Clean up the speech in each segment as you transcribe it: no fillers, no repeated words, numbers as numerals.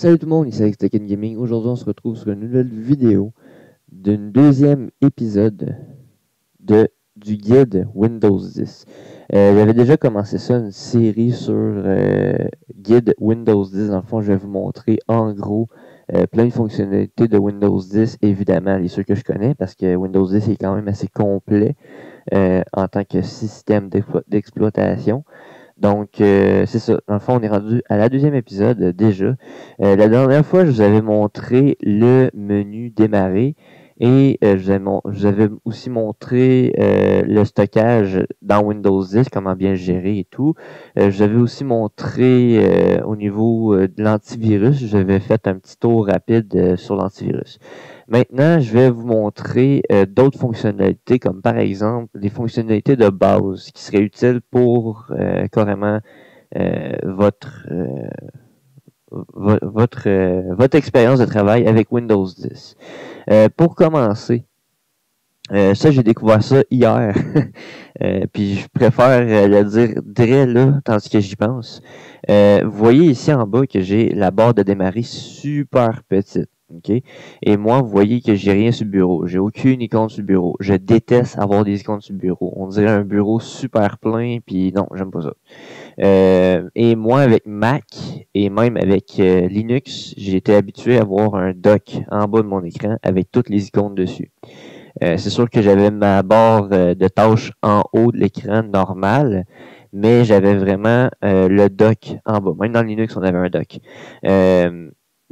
Salut tout le monde, ici Alex Tekken Gaming. Aujourd'hui, on se retrouve sur une nouvelle vidéo d'un deuxième épisode du guide Windows 10. J'avais déjà commencé ça, une série sur guide Windows 10. Dans le fond, je vais vous montrer en gros plein de fonctionnalités de Windows 10, évidemment, les ceux que je connais, parce que Windows 10 est quand même assez complet en tant que système d'exploitation. Donc, c'est ça. Dans le fond, on est rendu à la deuxième épisode déjà. La dernière fois, je vous avais montré le menu démarrer et je vous avais aussi montré le stockage dans Windows 10, comment bien le gérer et tout. Je vous avais aussi montré au niveau de l'antivirus. J'avais fait un petit tour rapide sur l'antivirus. Maintenant, je vais vous montrer d'autres fonctionnalités, comme par exemple des fonctionnalités de base qui seraient utiles pour carrément votre expérience de travail avec Windows 10. Pour commencer, ça, j'ai découvert ça hier, puis je préfère le dire direct là, tandis que j'y pense. Vous voyez ici en bas que j'ai la barre de démarrer super petite. Okay? Et moi, vous voyez que j'ai rien sur le bureau. J'ai aucune icône sur le bureau. Je déteste avoir des icônes sur le bureau. On dirait un bureau super plein, puis non, j'aime pas ça. Et moi, avec Mac et même avec Linux, j'ai été habitué à avoir un dock en bas de mon écran avec toutes les icônes dessus. C'est sûr que j'avais ma barre de tâches en haut de l'écran normal, mais j'avais vraiment le dock en bas. Même dans Linux, on avait un dock.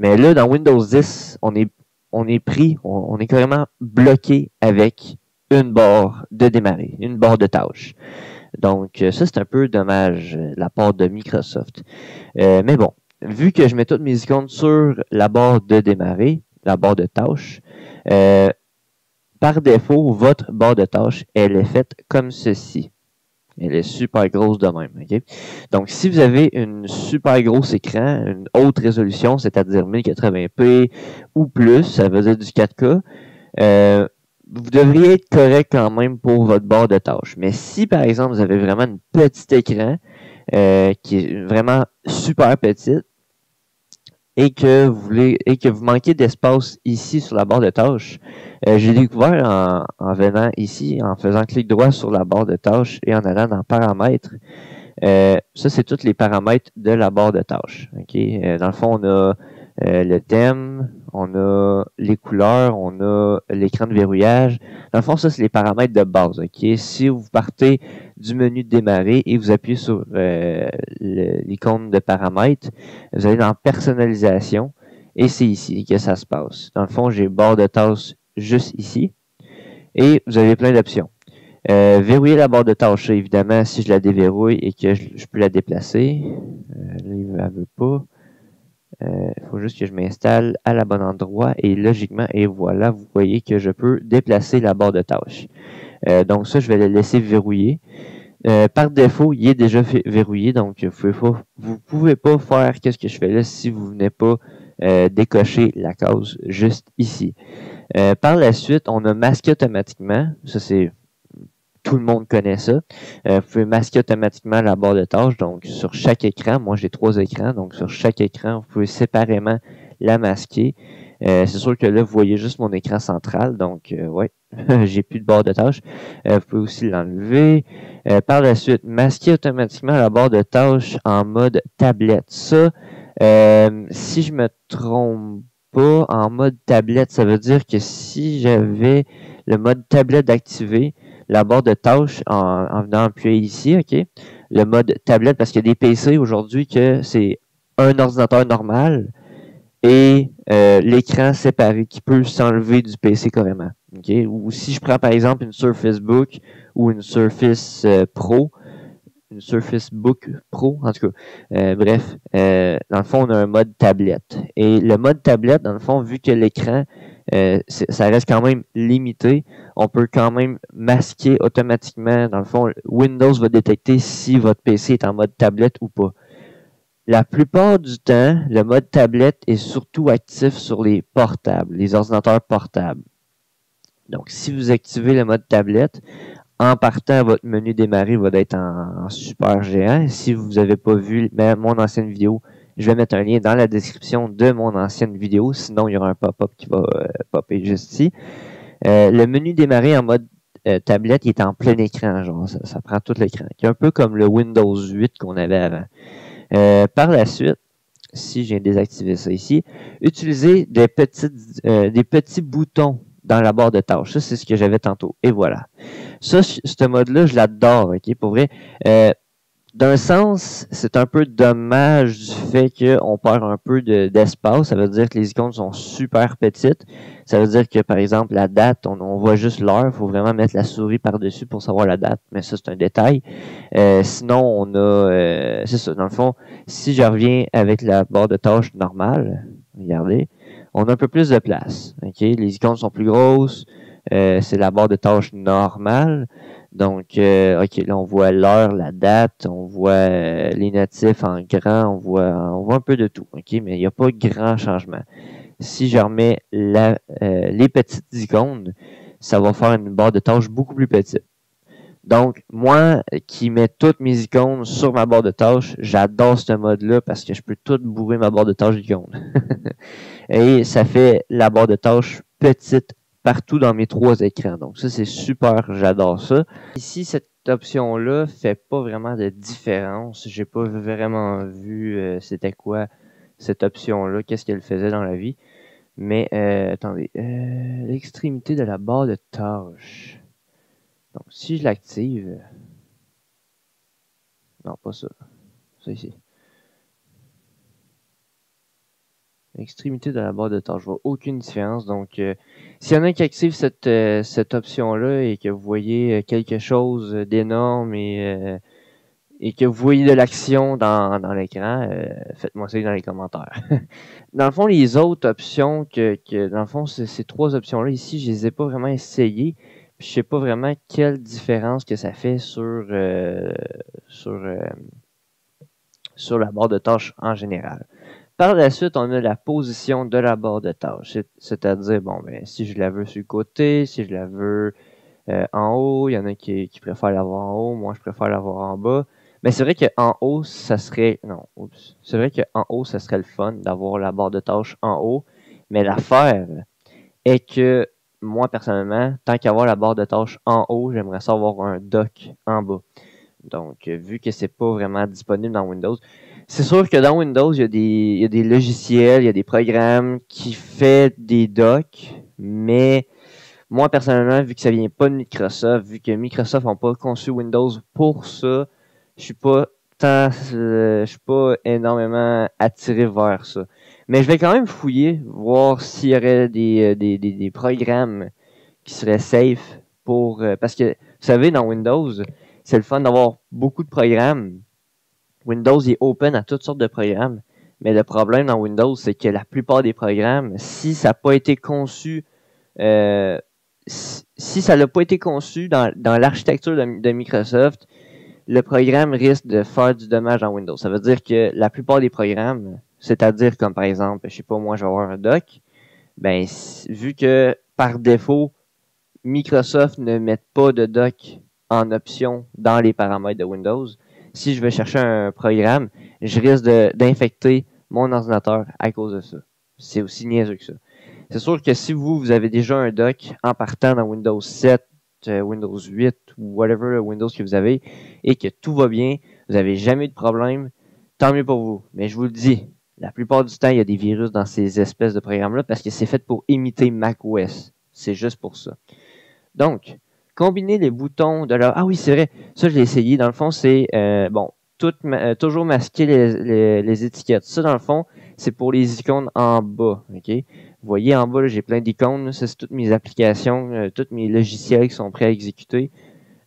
Mais là, dans Windows 10, on est carrément bloqué avec une barre de démarrer, une barre de tâches. Donc, ça, c'est un peu dommage de la part de Microsoft. Mais bon, vu que je mets toutes mes icônes sur la barre de démarrer, la barre de tâches, par défaut, votre barre de tâches, elle est faite comme ceci. Elle est super grosse de même. Okay? Donc, si vous avez une super grosse écran, une haute résolution, c'est-à-dire 1080p ou plus, ça veut dire du 4K, vous devriez être correct quand même pour votre barre de tâches. Mais si, par exemple, vous avez vraiment une petite écran qui est vraiment super petite et que vous manquez d'espace ici sur la barre de tâches, j'ai découvert en venant ici, en faisant clic droit sur la barre de tâches et en allant dans paramètres. Ça, c'est tous les paramètres de la barre de tâches. Okay? Dans le fond, on a le thème, on a les couleurs, on a l'écran de verrouillage. Dans le fond, ça, c'est les paramètres de base. Okay? Si vous partez du menu de démarrer et vous appuyez sur l'icône de paramètres, vous allez dans personnalisation et c'est ici que ça se passe. Dans le fond, j'ai barre de tâches juste ici et vous avez plein d'options. Verrouiller la barre de tâches, évidemment, si je la déverrouille et que je peux la déplacer. Là, il ne veut pas. Il faut juste que je m'installe à la bon endroit et logiquement, et voilà, vous voyez que je peux déplacer la barre de tâches. Donc ça, je vais la laisser verrouiller. Par défaut, il est déjà verrouillé, donc vous pouvez pas faire ce que je fais là si vous venez pas décocher la case juste ici. Par la suite, on a masqué automatiquement. Ça, c'est tout le monde connaît ça. Vous pouvez masquer automatiquement la barre de tâches. Donc, sur chaque écran, moi j'ai 3 écrans, donc sur chaque écran, vous pouvez séparément la masquer. C'est sûr que là, vous voyez juste mon écran central, donc ouais, j'ai plus de barre de tâches. Vous pouvez aussi l'enlever. Par la suite, masquer automatiquement la barre de tâches en mode tablette. Ça, si je me trompe pas, en mode tablette, ça veut dire que si j'avais le mode tablette activé, la barre de tâches en venant appuyer ici, OK? Le mode tablette, parce qu'il y a des PC aujourd'hui que c'est un ordinateur normal et l'écran séparé qui peut s'enlever du PC carrément. Okay? Ou si je prends par exemple une Surface Book ou une Surface Pro, une Surface Book Pro, en tout cas. Bref, dans le fond, on a un mode tablette. Et le mode tablette, dans le fond, vu que l'écran, ça reste quand même limité, on peut quand même masquer automatiquement. Dans le fond, Windows va détecter si votre PC est en mode tablette ou pas. La plupart du temps, le mode tablette est surtout actif sur les portables, les ordinateurs portables. Donc, si vous activez le mode tablette, en partant, votre menu démarrer va être en super géant. Si vous n'avez pas vu mon ancienne vidéo, Je vais mettre un lien dans la description de mon ancienne vidéo, sinon il y aura un pop-up qui va popper juste ici. Le menu démarrer en mode tablette, il est en plein écran, genre ça prend tout l'écran. C'est un peu comme le Windows 8 qu'on avait avant. Par la suite, si j'ai désactivé ça ici, utiliser des petits boutons dans la barre de tâches. Ça, c'est ce que j'avais tantôt. Et voilà. Ça, ce mode-là, je l'adore, ok, pour vrai. D'un sens, c'est un peu dommage du fait qu'on perd un peu d'espace. Ça veut dire que les icônes sont super petites. Ça veut dire que, par exemple, la date, on voit juste l'heure. Il faut vraiment mettre la souris par-dessus pour savoir la date. Mais ça, c'est un détail. Sinon, on a... c'est ça, dans le fond, si je reviens avec la barre de tâches normale, regardez, on a un peu plus de place. Okay? Les icônes sont plus grosses. C'est la barre de tâches normale. Donc, OK, là, on voit l'heure, la date, on voit les notifs en grand, on voit un peu de tout, OK, mais il n'y a pas grand changement. Si je remets les petites icônes, ça va faire une barre de tâches beaucoup plus petite. Donc, moi qui mets toutes mes icônes sur ma barre de tâches, j'adore ce mode-là parce que je peux tout bourrer ma barre de tâches d'icônes. Et ça fait la barre de tâches petite partout dans mes 3 écrans. Donc ça, c'est super, j'adore ça. Ici, cette option-là fait pas vraiment de différence. J'ai pas vraiment vu c'était quoi cette option-là, qu'est-ce qu'elle faisait dans la vie. Mais attendez, l'extrémité de la barre de tâches. Donc si je l'active, non pas ça, ça ici. L'extrémité de la barre de tâches, je vois aucune différence. Donc, s'il y en a qui active cette option-là et que vous voyez quelque chose d'énorme et que vous voyez de l'action dans l'écran, faites-moi ça dans les commentaires. Dans le fond, les autres options dans le fond, ces 3 options-là ici, je les ai pas vraiment essayées. Puis je sais pas vraiment quelle différence que ça fait sur la barre de tâches en général. Par la suite, on a la position de la barre de tâches. C'est-à-dire, bon, ben, si je la veux sur le côté, si je la veux en haut, il y en a qui préfèrent l'avoir en haut, moi je préfère l'avoir en bas. Mais c'est vrai qu'en haut, ça serait. Non, oups. C'est vrai qu'en haut, ça serait le fun d'avoir la barre de tâches en haut. Mais l'affaire est que moi, personnellement, tant qu'avoir la barre de tâches en haut, j'aimerais ça avoir un dock en bas. Donc, vu que c'est pas vraiment disponible dans Windows, c'est sûr que dans Windows, il y a des logiciels, il y a des programmes qui font des docks, mais moi, personnellement, vu que ça vient pas de Microsoft, vu que Microsoft n'a pas conçu Windows pour ça, je suis pas énormément attiré vers ça. Mais je vais quand même fouiller, voir s'il y aurait des programmes qui seraient safe parce que, vous savez, dans Windows, c'est le fun d'avoir beaucoup de programmes. Windows est open à toutes sortes de programmes. Mais le problème dans Windows, c'est que la plupart des programmes, si ça n'a pas été conçu, si ça n'a pas été conçu dans l'architecture de Microsoft, le programme risque de faire du dommage dans Windows. Ça veut dire que la plupart des programmes, c'est-à-dire comme par exemple, je sais pas, moi je vais avoir un dock, ben vu que par défaut, Microsoft ne met pas de dock en option dans les paramètres de Windows, si je vais chercher un programme, je risque d'infecter mon ordinateur à cause de ça. C'est aussi niaiseux que ça. C'est sûr que si vous avez déjà un dock en partant dans Windows 7, Windows 8 ou whatever Windows que vous avez et que tout va bien, vous n'avez jamais eu de problème, tant mieux pour vous. Mais je vous le dis, la plupart du temps, il y a des virus dans ces espèces de programmes-là parce que c'est fait pour imiter macOS. C'est juste pour ça. Donc, combiner les boutons de la... Ah oui, c'est vrai, ça je l'ai essayé. Dans le fond, c'est, toujours masquer les étiquettes. Ça, dans le fond, c'est pour les icônes en bas. OK? Vous voyez, en bas, j'ai plein d'icônes. Ça, c'est toutes mes applications, tous mes logiciels qui sont prêts à exécuter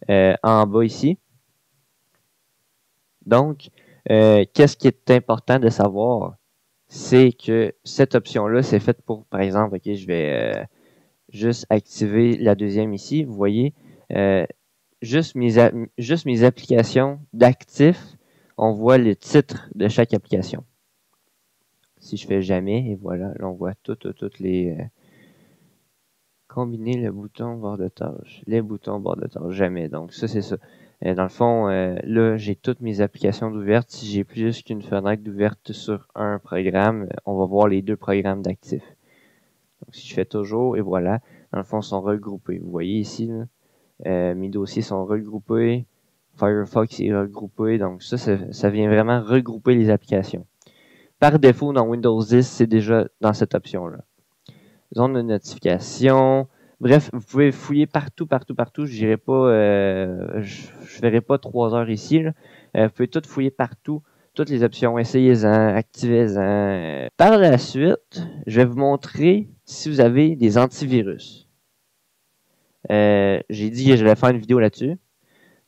en bas ici. Donc, qu'est-ce qui est important de savoir? C'est que cette option-là, c'est faite pour, par exemple, OK, je vais juste activer la deuxième ici. Vous voyez, juste mes applications d'actifs, on voit le titre de chaque application. Si je fais jamais, et voilà, là on voit toutes les... combiner le bouton barre de tâche. Les boutons barre de tâche, jamais. Donc ça, c'est ça. Dans le fond, là, j'ai toutes mes applications d'ouvertes. Si j'ai plus qu'une fenêtre d'ouverte sur un programme, on va voir les deux programmes d'actifs. Donc, si je fais toujours, et voilà, dans le fond, ils sont regroupés. Vous voyez ici, là, mes dossiers sont regroupés. Firefox est regroupé. Donc, ça vient vraiment regrouper les applications. Par défaut, dans Windows 10, c'est déjà dans cette option-là. Zone de notification. Bref, vous pouvez fouiller partout, partout, partout. Je n'irai pas, je ferai pas 3 heures ici. Là. Vous pouvez tout fouiller partout, toutes les options. Essayez-en, activez-en. Par la suite, je vais vous montrer si vous avez des antivirus. J'ai dit que je vais faire une vidéo là-dessus.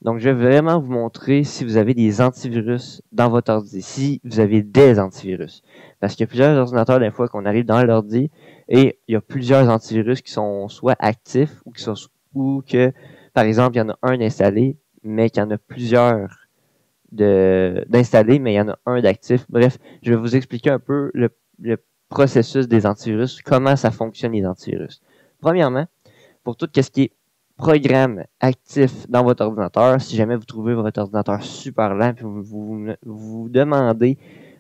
Donc, je vais vraiment vous montrer si vous avez des antivirus dans votre ordi, si vous avez des antivirus. Parce qu'il y a plusieurs ordinateurs, des fois, qu'on arrive dans l'ordi et il y a plusieurs antivirus qui sont soit actifs ou que, par exemple, il y en a un installé, mais qu'il y en a plusieurs d'installés, mais il y en a un d'actif. Bref, je vais vous expliquer un peu le processus des antivirus, comment ça fonctionne les antivirus. Premièrement, pour tout ce qui est programme actif dans votre ordinateur, si jamais vous trouvez votre ordinateur super lent, puis vous demandez,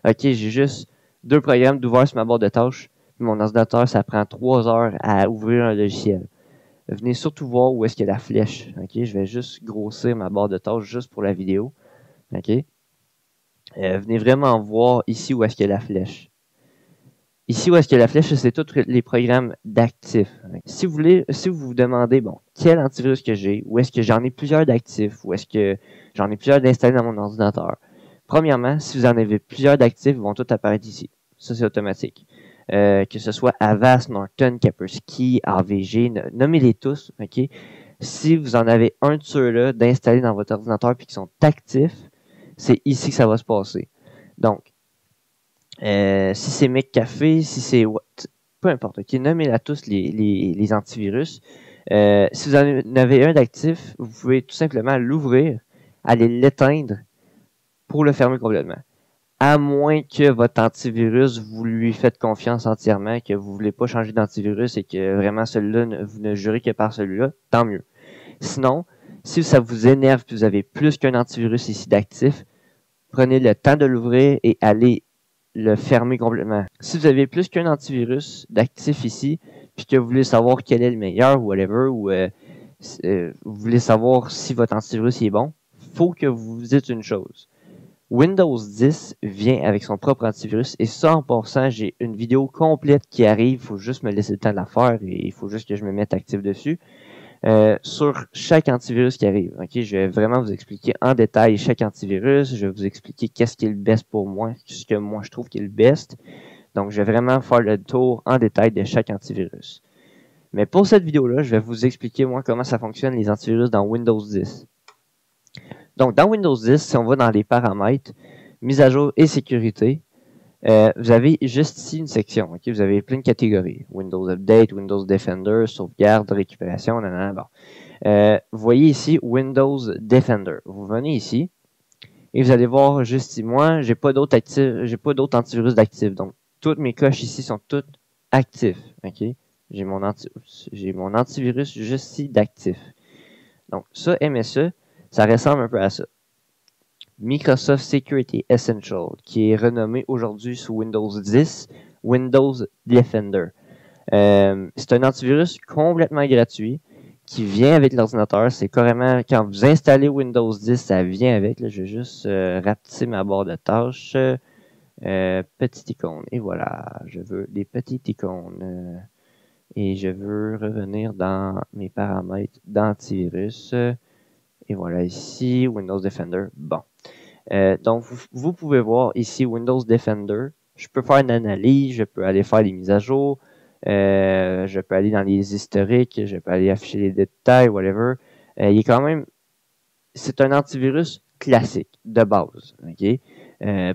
OK, j'ai juste 2 programmes d'ouvert sur ma barre de tâches, puis mon ordinateur, ça prend 3 heures à ouvrir un logiciel. Venez surtout voir où est-ce qu'il y a la flèche. OK, je vais juste grossir ma barre de tâches juste pour la vidéo. OK. Venez vraiment voir ici où est-ce qu'il y a la flèche. Ici, où est-ce que la flèche, c'est tous les programmes d'actifs. Si vous vous demandez, bon, quel antivirus que j'ai, ou est-ce que j'en ai plusieurs d'actifs, ou est-ce que j'en ai plusieurs d'installés dans mon ordinateur. Premièrement, si vous en avez plusieurs d'actifs, ils vont tous apparaître ici. Ça, c'est automatique. Que ce soit Avast, Norton, Kaspersky, AVG, nommez-les tous, OK? Si vous en avez un de ceux-là d'installer dans votre ordinateur puis qui sont actifs, c'est ici que ça va se passer. Donc, si c'est McAfee, si c'est peu importe, ok, nommez-la tous les antivirus. Si vous en avez un d'actif, vous pouvez tout simplement l'ouvrir, aller l'éteindre pour le fermer complètement. À moins que votre antivirus, vous lui faites confiance entièrement, que vous ne voulez pas changer d'antivirus et que vraiment celui-là, vous ne jurez que par celui-là, tant mieux. Sinon, si ça vous énerve et vous avez plus qu'un antivirus ici d'actif, prenez le temps de l'ouvrir et allez le fermer complètement. Si vous avez plus qu'un antivirus d'actif ici, puis que vous voulez savoir quel est le meilleur, ou whatever, ou vous voulez savoir si votre antivirus est bon, faut que vous vous dites une chose. Windows 10 vient avec son propre antivirus, et ça, en passant, j'ai une vidéo complète qui arrive, il faut juste me laisser le temps de la faire, et il faut juste que je me mette actif dessus. Sur chaque antivirus qui arrive. Okay? Je vais vraiment vous expliquer en détail chaque antivirus. Je vais vous expliquer qu'est-ce qui est le best pour moi, ce que moi je trouve qui est le best. Donc, je vais vraiment faire le tour en détail de chaque antivirus. Mais pour cette vidéo-là, je vais vous expliquer moi comment ça fonctionne les antivirus dans Windows 10. Donc, dans Windows 10, si on va dans les paramètres, mise à jour et sécurité, vous avez juste ici une section. Okay? Vous avez plein de catégories. Windows Update, Windows Defender, sauvegarde, récupération, nanana, bon. Vous voyez ici Windows Defender. Vous venez ici et vous allez voir juste ici. Moi, j'ai pas d'autres antivirus d'actifs. Donc, toutes mes coches ici sont toutes actifs. Okay? J'ai mon antivirus juste ici d'actif. Donc, ça, MSE, ça ressemble un peu à ça. Microsoft Security Essential, qui est renommé aujourd'hui sous Windows 10, Windows Defender. C'est un antivirus complètement gratuit qui vient avec l'ordinateur. C'est carrément, quand vous installez Windows 10, ça vient avec. Là, je vais juste rapetisser ma barre de tâches. Petite icône. Et voilà, je veux des petites icônes. Et je veux revenir dans mes paramètres d'antivirus. Et voilà ici, Windows Defender. Bon. Donc, vous pouvez voir ici Windows Defender. Je peux faire une analyse, je peux aller faire les mises à jour, je peux aller dans les historiques, je peux aller afficher les détails, whatever. Il est quand même, c'est un antivirus classique, de base. Okay?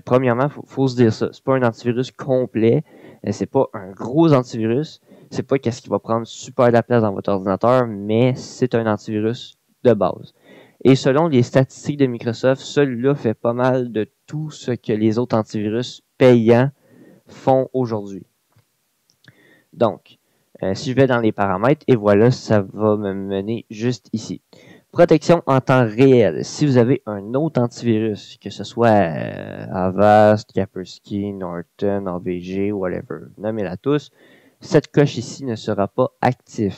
Premièrement, faut se dire ça. C'est pas un antivirus complet, c'est pas un gros antivirus, c'est pas qu'est-ce qui va prendre super de la place dans votre ordinateur, mais c'est un antivirus de base. Et selon les statistiques de Microsoft, celui-là fait pas mal de tout ce que les autres antivirus payants font aujourd'hui. Donc, si je vais dans les paramètres, et voilà, ça va me mener juste ici. protection en temps réel. Si vous avez un autre antivirus, que ce soit Avast, Kaspersky, Norton, AVG, whatever, nommez-la tous, cette coche ici ne sera pas active.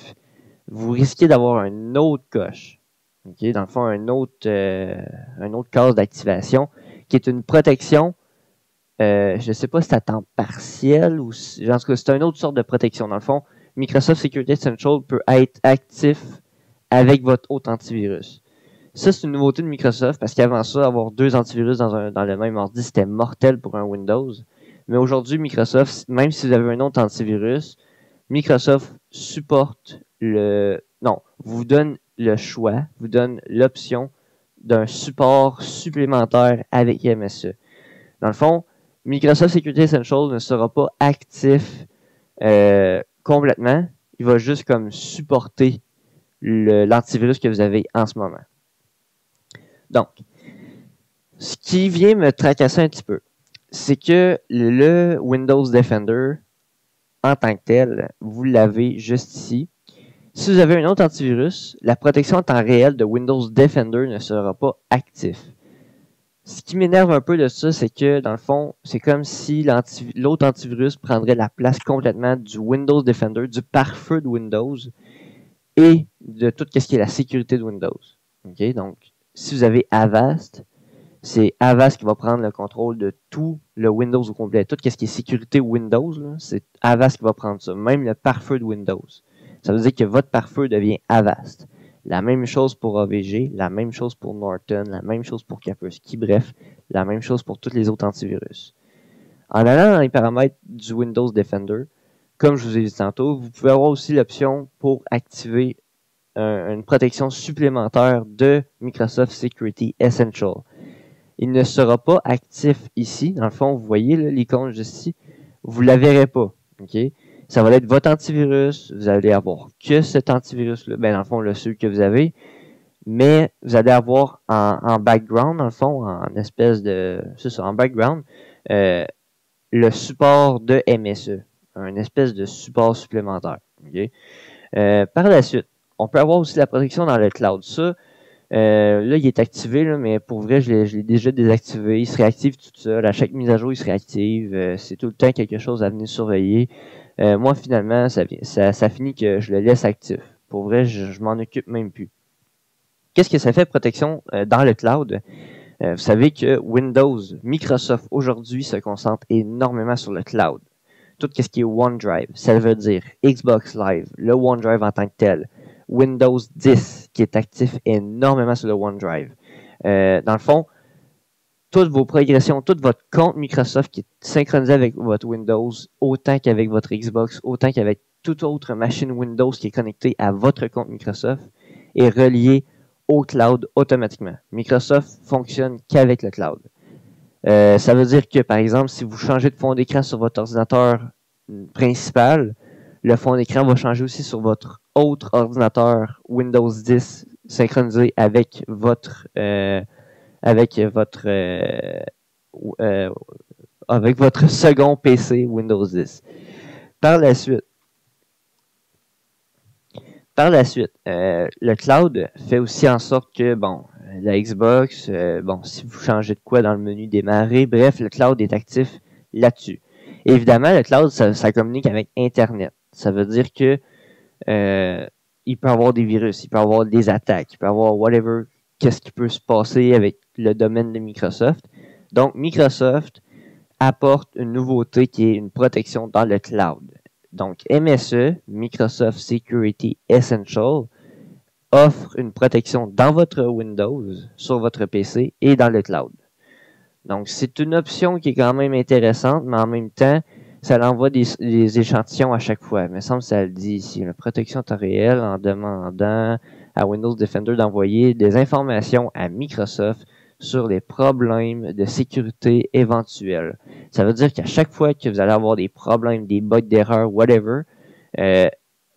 Vous risquez d'avoir une autre coche. Okay? Dans le fond, un autre case d'activation qui est une protection. Je ne sais pas si c'est à temps partiel ou si, en tout cas, c'est une autre sorte de protection. Dans le fond, Microsoft Security Essential peut être actif avec votre autre antivirus. Ça, c'est une nouveauté de Microsoft parce qu'avant ça, avoir deux antivirus dans le même ordi, c'était mortel pour un Windows. Mais aujourd'hui, Microsoft, même si vous avez un autre antivirus, Microsoft supporte vous donne le choix, vous donne l'option d'un support supplémentaire avec MSE. Dans le fond, Microsoft Security Essential ne sera pas actif complètement. Il va juste comme supporter l'antivirus que vous avez en ce moment. Donc, ce qui vient me tracasser un petit peu, c'est que le Windows Defender, en tant que tel, vous l'avez juste ici. Si vous avez un autre antivirus, la protection en temps réel de Windows Defender ne sera pas active. Ce qui m'énerve un peu de ça, c'est que, dans le fond, c'est comme si l'autre antivirus prendrait la place complètement du Windows Defender, du pare-feu de Windows et de tout ce qui est la sécurité de Windows. Okay? Donc, si vous avez Avast, c'est Avast qui va prendre le contrôle de tout le Windows au complet. Tout ce qui est sécurité Windows, c'est Avast qui va prendre ça. Même le pare-feu de Windows. Ça veut dire que votre pare-feu devient Avast. La même chose pour AVG, la même chose pour Norton, la même chose pour Kaspersky, bref, la même chose pour tous les autres antivirus. En allant dans les paramètres du Windows Defender, comme je vous ai dit tantôt, vous pouvez avoir aussi l'option pour activer une protection supplémentaire de Microsoft Security Essential. Il ne sera pas actif ici. Dans le fond, vous voyez l'icône juste ici. Vous ne la verrez pas. Okay? Ça va être votre antivirus. Vous allez avoir que cet antivirus-là. Ben, dans le fond, celui que vous avez. Mais vous allez avoir en background, dans le fond, en espèce de... C'est ça, en background, le support de MSE. Un espèce de support supplémentaire. Okay? Par la suite, on peut avoir aussi la protection dans le cloud. Ça, là, il est activé, là, mais pour vrai, je l'ai déjà désactivé. Il se réactive tout seul. À chaque mise à jour, il se réactive. C'est tout le temps quelque chose à venir surveiller. Moi, finalement, ça finit que je le laisse actif. Pour vrai, je m'en occupe même plus. Qu'est-ce que ça fait, protection dans le cloud? Vous savez que Windows, Microsoft, aujourd'hui, se concentre énormément sur le cloud. Tout ce qui est OneDrive, ça veut dire Xbox Live, le OneDrive en tant que tel, Windows 10 qui est actif énormément sur le OneDrive. Dans le fond, toutes vos progressions, tout votre compte Microsoft qui est synchronisé avec votre Windows, autant qu'avec votre Xbox, autant qu'avec toute autre machine Windows qui est connectée à votre compte Microsoft, est relié au cloud automatiquement. Microsoft fonctionne qu'avec le cloud. Ça veut dire que, par exemple, si vous changez de fond d'écran sur votre ordinateur principal, le fond d'écran va changer aussi sur votre autre ordinateur Windows 10 synchronisé avec votre second PC Windows 10. Par la suite, le cloud fait aussi en sorte que, la Xbox, si vous changez de quoi dans le menu démarrer, bref, le cloud est actif là-dessus. Évidemment, le cloud, ça communique avec Internet. Ça veut dire que il peut y avoir des virus, il peut y avoir des attaques, il peut y avoir whatever, qu'est-ce qui peut se passer avec le domaine de Microsoft. Donc, Microsoft apporte une nouveauté qui est une protection dans le cloud. Donc, MSE, Microsoft Security Essential, offre une protection dans votre Windows, sur votre PC et dans le cloud. Donc, c'est une option qui est quand même intéressante, mais en même temps, ça l'envoie des échantillons à chaque fois. Il me semble que ça le dit ici. La protection temps réel en demandant à Windows Defender d'envoyer des informations à Microsoft sur les problèmes de sécurité éventuels. Ça veut dire qu'à chaque fois que vous allez avoir des problèmes, des bugs d'erreur, whatever,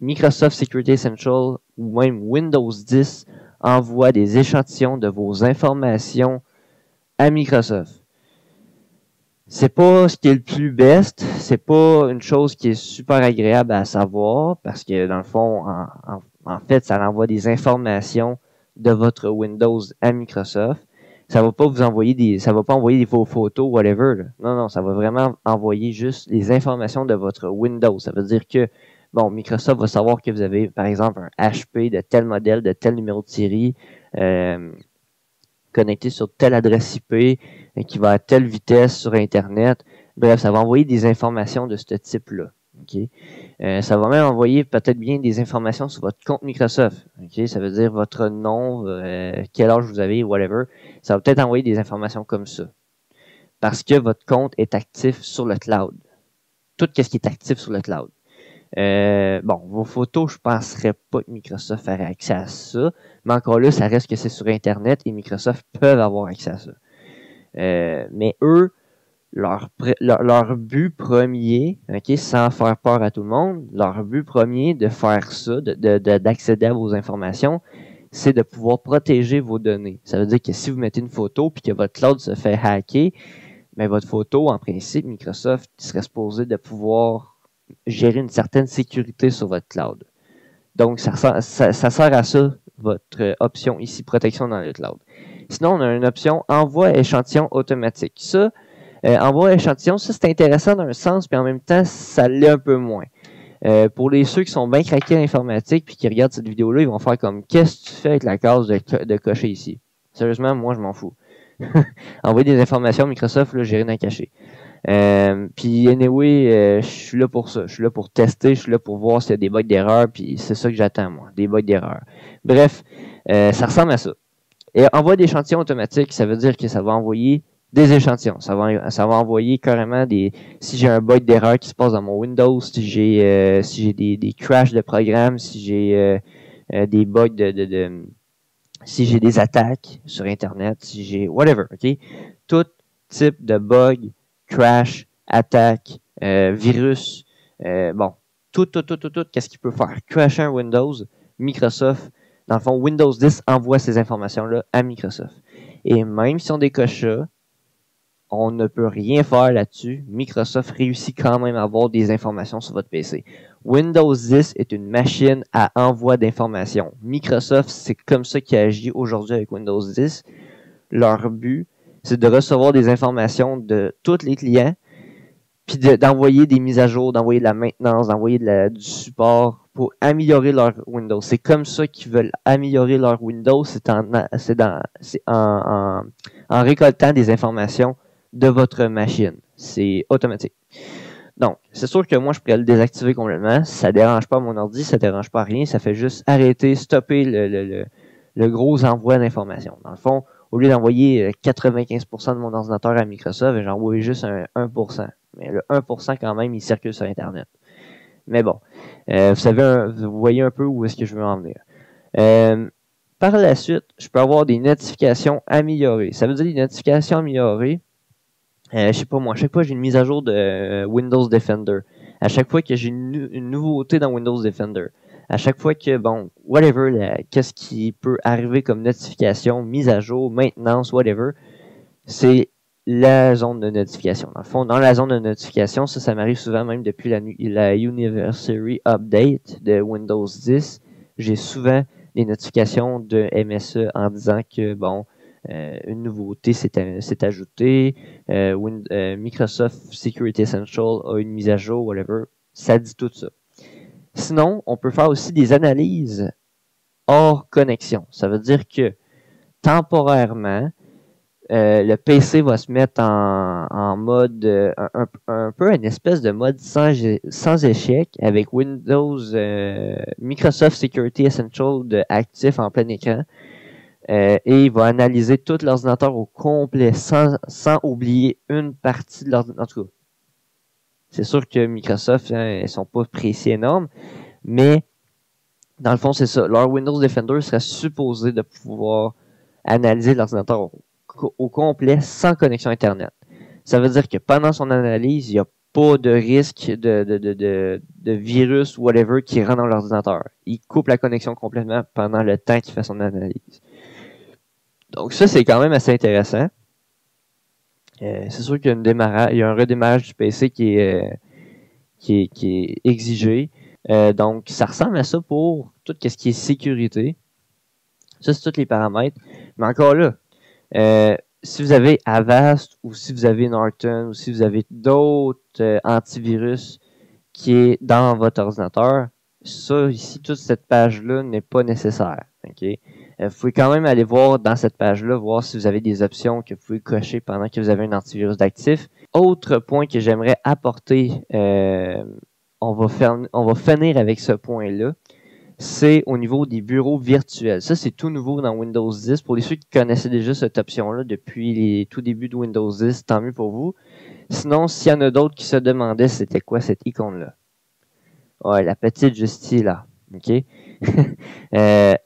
Microsoft Security Essential ou même Windows 10 envoie des échantillons de vos informations à Microsoft. C'est pas ce qui est le plus best, c'est pas une chose qui est super agréable à savoir parce que dans le fond, en fait, ça envoie des informations de votre Windows à Microsoft. Ça va pas vous envoyer ça va pas envoyer des photos, whatever. Là. Non, ça va vraiment envoyer juste les informations de votre Windows. Ça veut dire que, bon, Microsoft va savoir que vous avez, par exemple, un HP de tel modèle, de tel numéro de série, connecté sur telle adresse IP, qui va à telle vitesse sur Internet. Bref, ça va envoyer des informations de ce type-là. Okay? Ça va même envoyer peut-être bien des informations sur votre compte Microsoft. Okay? Ça veut dire votre nom, quel âge vous avez, whatever. Ça va peut-être envoyer des informations comme ça. Parce que votre compte est actif sur le cloud. Tout ce qui est actif sur le cloud. Bon, vos photos, je ne penserais pas que Microsoft aurait accès à ça. Mais encore là, ça reste que c'est sur Internet et Microsoft peuvent avoir accès à ça. Mais eux, leur but premier, okay, sans faire peur à tout le monde, leur but premier de faire ça, d'accéder à vos informations, c'est de pouvoir protéger vos données. Ça veut dire que si vous mettez une photo et que votre cloud se fait hacker, mais votre photo, en principe, Microsoft serait supposé de pouvoir gérer une certaine sécurité sur votre cloud. Donc, ça sert à ça, votre option ici, protection dans le cloud. Sinon, on a une option envoi échantillon automatique. Ça, envoi échantillon, ça c'est intéressant dans un sens, puis en même temps, ça l'est un peu moins. Pour ceux qui sont bien craqués à l'informatique puis qui regardent cette vidéo-là, ils vont faire comme « Qu'est-ce que tu fais avec la case de cocher ici? » Sérieusement, moi, je m'en fous. Envoyer des informations, Microsoft, là, j'ai rien à cacher. Puis anyway, je suis là pour ça. Je suis là pour tester, je suis là pour voir s'il y a des bugs d'erreur, puis c'est ça que j'attends, moi, des bugs d'erreur. Bref, ça ressemble à ça. Et envoi d'échantillons automatiques, ça veut dire que ça va envoyer des échantillons. Ça va envoyer carrément si j'ai un bug d'erreur qui se passe dans mon Windows, si j'ai des crashs de programme, si j'ai des bugs si j'ai des attaques sur Internet, si j'ai whatever, ok? Tout type de bug, crash, attaque, virus, bon, tout, qu'est-ce qu'il peut faire? Crasher un Windows, Microsoft, dans le fond, Windows 10 envoie ces informations-là à Microsoft. Et même si on décoche ça, on ne peut rien faire là-dessus. Microsoft réussit quand même à avoir des informations sur votre PC. Windows 10 est une machine à envoi d'informations. Microsoft, c'est comme ça qu'ils agissent aujourd'hui avec Windows 10. Leur but, c'est de recevoir des informations de tous les clients, puis d'envoyer des mises à jour, d'envoyer de la maintenance, d'envoyer du support pour améliorer leur Windows. C'est comme ça qu'ils veulent améliorer leur Windows, c'est en récoltant des informations de votre machine. C'est automatique. Donc, c'est sûr que moi, je pourrais le désactiver complètement. Ça ne dérange pas mon ordi, ça ne dérange pas rien. Ça fait juste arrêter, stopper le gros envoi d'informations. Dans le fond, au lieu d'envoyer 95% de mon ordinateur à Microsoft, j'envoie juste un 1%. Mais le 1% quand même, il circule sur Internet. Mais bon, vous voyez un peu où est-ce que je veux en venir. Par la suite, je peux avoir des notifications améliorées. Ça veut dire des notifications améliorées. Je sais pas moi, à chaque fois que j'ai une mise à jour de Windows Defender, à chaque fois que j'ai une nouveauté dans Windows Defender, à chaque fois que, bon, whatever, qu'est-ce qui peut arriver comme notification, mise à jour, maintenance, whatever, c'est la zone de notification. Dans le fond, dans la zone de notification, ça m'arrive souvent même depuis la Anniversary Update de Windows 10. J'ai souvent des notifications de MSE en disant que, bon, une nouveauté s'est ajoutée, Microsoft Security Essential a une mise à jour, whatever. Ça dit tout ça. Sinon, on peut faire aussi des analyses hors connexion. Ça veut dire que temporairement, le PC va se mettre en mode, un peu une espèce de mode sans échec avec Windows Microsoft Security Essential actif en plein écran. Et il va analyser tout l'ordinateur au complet sans oublier une partie de l'ordinateur. En tout cas, c'est sûr que Microsoft, ils sont pas précis énormes, mais dans le fond, c'est ça. Leur Windows Defender serait supposé de pouvoir analyser l'ordinateur au complet sans connexion Internet. Ça veut dire que pendant son analyse, il n'y a pas de risque de virus ou whatever qui rentre dans l'ordinateur. Il coupe la connexion complètement pendant le temps qu'il fait son analyse. Donc ça, c'est quand même assez intéressant. C'est sûr qu'il y a un redémarrage du PC qui est exigé. Donc, ça ressemble à ça pour tout ce qui est sécurité. Ça, c'est tous les paramètres. Mais encore là, si vous avez Avast ou si vous avez Norton ou si vous avez d'autres antivirus qui est dans votre ordinateur, ça ici, toute cette page-là n'est pas nécessaire. Okay? Vous pouvez quand même aller voir dans cette page-là, voir si vous avez des options que vous pouvez cocher pendant que vous avez un antivirus d'actif. Autre point que j'aimerais apporter, on va finir avec ce point-là, c'est au niveau des bureaux virtuels. Ça, c'est tout nouveau dans Windows 10. Pour les ceux qui connaissaient déjà cette option-là depuis les tout débuts de Windows 10, tant mieux pour vous. Sinon, s'il y en a d'autres qui se demandaient c'était quoi cette icône-là. Ouais, la petite Justy là. OK?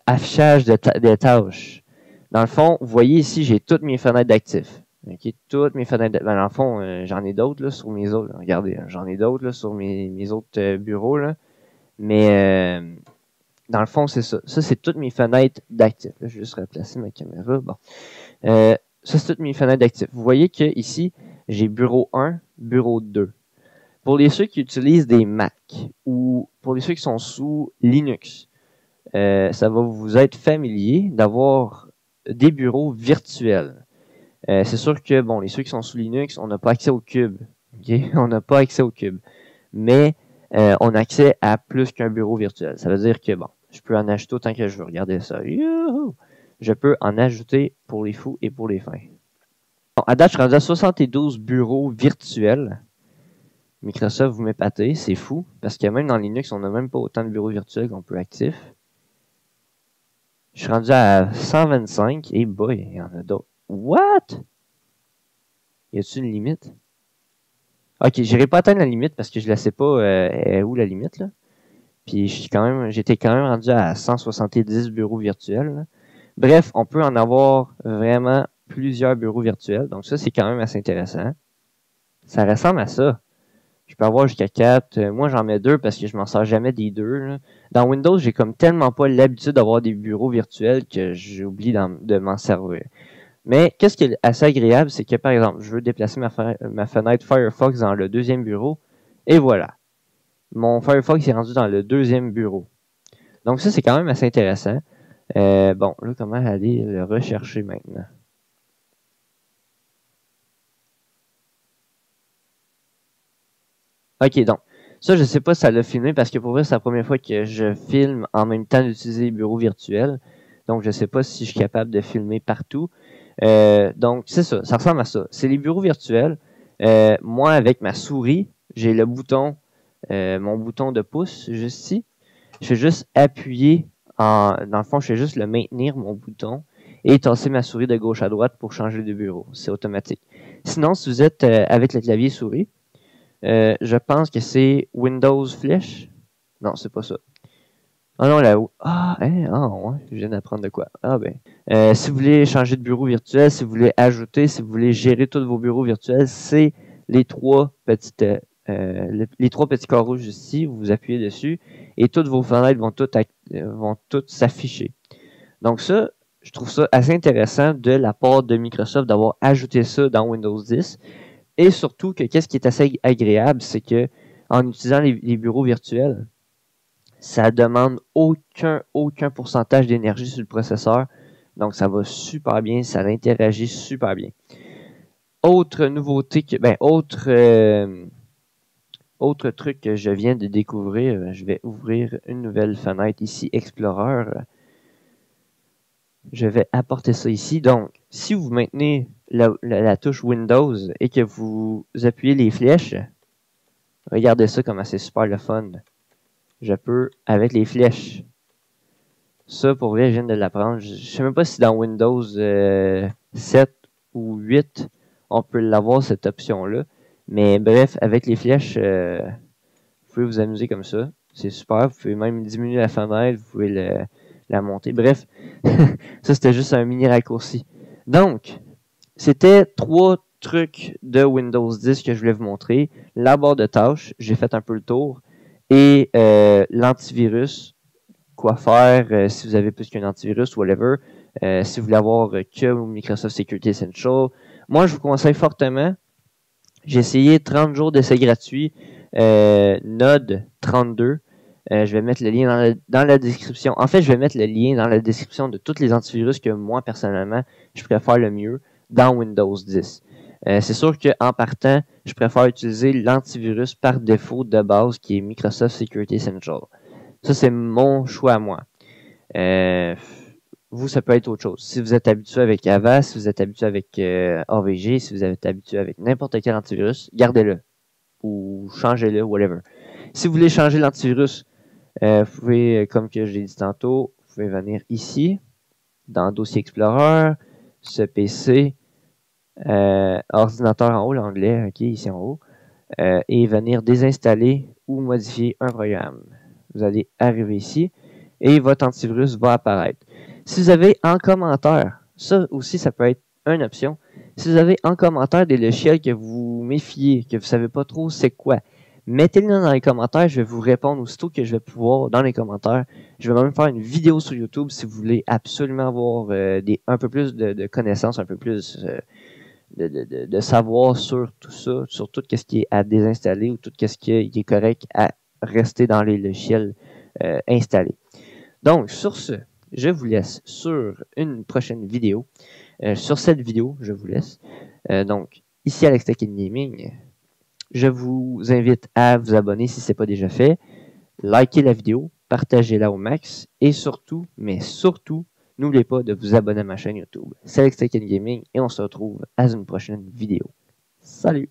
Affichage de tâches. Dans le fond, vous voyez ici, j'ai toutes mes fenêtres d'actifs. OK? Toutes mes fenêtres d'actifs. Dans le fond, j'en ai d'autres là, sur mes autres. Regardez, j'en ai d'autres là, sur mes autres bureaux. Là. Mais dans le fond, c'est ça. Ça, c'est toutes mes fenêtres d'actifs. Je vais juste replacer ma caméra. Bon. Ça, c'est toutes mes fenêtres d'actifs. Vous voyez que ici, j'ai bureau 1, bureau 2. Pour les ceux qui utilisent des Mac ou pour les ceux qui sont sous Linux, ça va vous être familier d'avoir des bureaux virtuels. C'est sûr que, bon, les ceux qui sont sous Linux, on n'a pas accès au cube. Okay? On n'a pas accès au cube. Mais on a accès à plus qu'un bureau virtuel. Ça veut dire que, bon, je peux en ajouter autant que je veux. Regardez ça. Youhou! Je peux en ajouter pour les fous et pour les fins. Bon, à date, je suis rendu à 72 bureaux virtuels. Microsoft, vous m'épatez, c'est fou, parce que même dans Linux, on n'a même pas autant de bureaux virtuels qu'on peut actifs. Je suis rendu à 125, et boy, il y en a d'autres. What? Y a-t-il une limite? Ok, j'irai pas atteindre la limite parce que je ne sais pas où la limite, là. Puis j'étais quand même rendu à 170 bureaux virtuels. Là. Bref, on peut en avoir vraiment plusieurs bureaux virtuels, donc ça, c'est quand même assez intéressant. Ça ressemble à ça. Je peux avoir jusqu'à 4. Moi, j'en mets 2 parce que je m'en sers jamais des 2. Là. Dans Windows, j'ai comme tellement pas l'habitude d'avoir des bureaux virtuels que j'oublie de m'en servir. Mais qu'est-ce qui est assez agréable, c'est que par exemple, je veux déplacer ma fenêtre Firefox dans le deuxième bureau. Et voilà. Mon Firefox est rendu dans le deuxième bureau. Donc ça, c'est quand même assez intéressant. Bon, là, comment aller le rechercher maintenant? Ok, donc, ça, je ne sais pas si ça l'a filmé parce que pour vrai, c'est la première fois que je filme en même temps d'utiliser les bureaux virtuels. Donc, je ne sais pas si je suis capable de filmer partout. Donc, c'est ça, ça ressemble à ça. C'est les bureaux virtuels. Moi, avec ma souris, j'ai le bouton, mon bouton de pouce juste ici. Je fais juste appuyer, dans le fond, je fais juste le maintenir, mon bouton, et tasser ma souris de gauche à droite pour changer de bureau. C'est automatique. Sinon, si vous êtes avec le clavier souris, je pense que c'est Windows flèche. Non, c'est pas ça. Ah non, là-haut. Ah, ouais, je viens d'apprendre de quoi. Ah ben. Si vous voulez changer de bureau virtuel, si vous voulez ajouter, si vous voulez gérer tous vos bureaux virtuels, c'est les trois petits carreaux rouges ici. Vous appuyez dessus et toutes vos fenêtres vont toutes s'afficher. Donc ça, je trouve ça assez intéressant de la part de Microsoft d'avoir ajouté ça dans Windows 10. Et surtout que qu'est-ce qui est assez agréable, c'est que en utilisant les bureaux virtuels, ça demande aucun pourcentage d'énergie sur le processeur. Donc ça va super bien, ça interagit super bien. Autre nouveauté, autre truc que je viens de découvrir, je vais ouvrir une nouvelle fenêtre ici, Explorer. Je vais apporter ça ici. Donc, si vous maintenez la touche Windows et que vous appuyez les flèches, regardez ça comme c'est super le fun. Je peux, avec les flèches, ça pour vrai, je viens de l'apprendre. Je ne sais même pas si dans Windows 7 ou 8, on peut l'avoir cette option-là. Mais bref, avec les flèches, vous pouvez vous amuser comme ça. C'est super. Vous pouvez même diminuer la fenêtre, vous pouvez la monter. Bref, ça c'était juste un mini raccourci. Donc, c'était 3 trucs de Windows 10 que je voulais vous montrer. La barre de tâches, j'ai fait un peu le tour. Et l'antivirus, quoi faire si vous avez plus qu'un antivirus, whatever. Si vous voulez avoir que Microsoft Security Essential. Moi, je vous conseille fortement. J'ai essayé 30 jours d'essai gratuit. Node 32. Je vais mettre le lien dans la description. En fait, je vais mettre le lien dans la description de tous les antivirus que moi, personnellement, je préfère le mieux dans Windows 10. C'est sûr qu'en partant, je préfère utiliser l'antivirus par défaut de base qui est Microsoft Security Essential. Ça, c'est mon choix à moi. Vous, ça peut être autre chose. Si vous êtes habitué avec Avast, si vous êtes habitué avec AVG, si vous êtes habitué avec n'importe quel antivirus, gardez-le. Ou changez-le, whatever. Si vous voulez changer l'antivirus, vous pouvez, comme que je l'ai dit tantôt, vous pouvez venir ici, dans Dossier Explorer, ce PC, ordinateur en haut, l'anglais, ok, ici en haut, et venir désinstaller ou modifier un programme. Vous allez arriver ici et votre antivirus va apparaître. Si vous avez en commentaire, ça aussi, ça peut être une option. Si vous avez en commentaire des logiciels que vous méfiez, que vous ne savez pas trop c'est quoi, mettez-le dans les commentaires, je vais vous répondre aussitôt que je vais pouvoir dans les commentaires. Je vais même faire une vidéo sur YouTube si vous voulez absolument avoir un peu plus de connaissances, un peu plus de savoir sur tout ça, sur tout ce qui est à désinstaller ou tout ce qui est correct à rester dans les logiciels installés. Donc, sur ce, je vous laisse sur une prochaine vidéo. Sur cette vidéo, je vous laisse. Donc, ici Alex Tech and Gaming, je vous invite à vous abonner si ce n'est pas déjà fait, likez la vidéo, partagez-la au max et surtout, mais surtout, n'oubliez pas de vous abonner à ma chaîne YouTube. C'est Alex Tech and Gaming et on se retrouve à une prochaine vidéo. Salut!